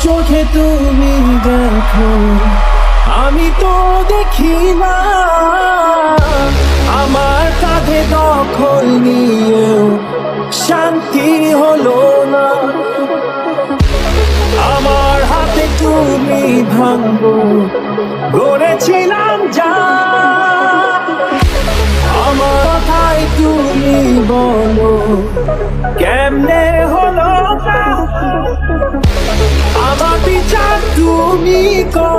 চোখে তুমি দেখো, আমি তো দেখি না। আমার কাঁধে দখল নিয়েও শান্তি হলো না। আমার হাতে তুমি ভাঙবো গড়েছিলাম যা, আমার কথাই তুমি বলো কেমনে হলো না। আমার বিচার তুমি করো।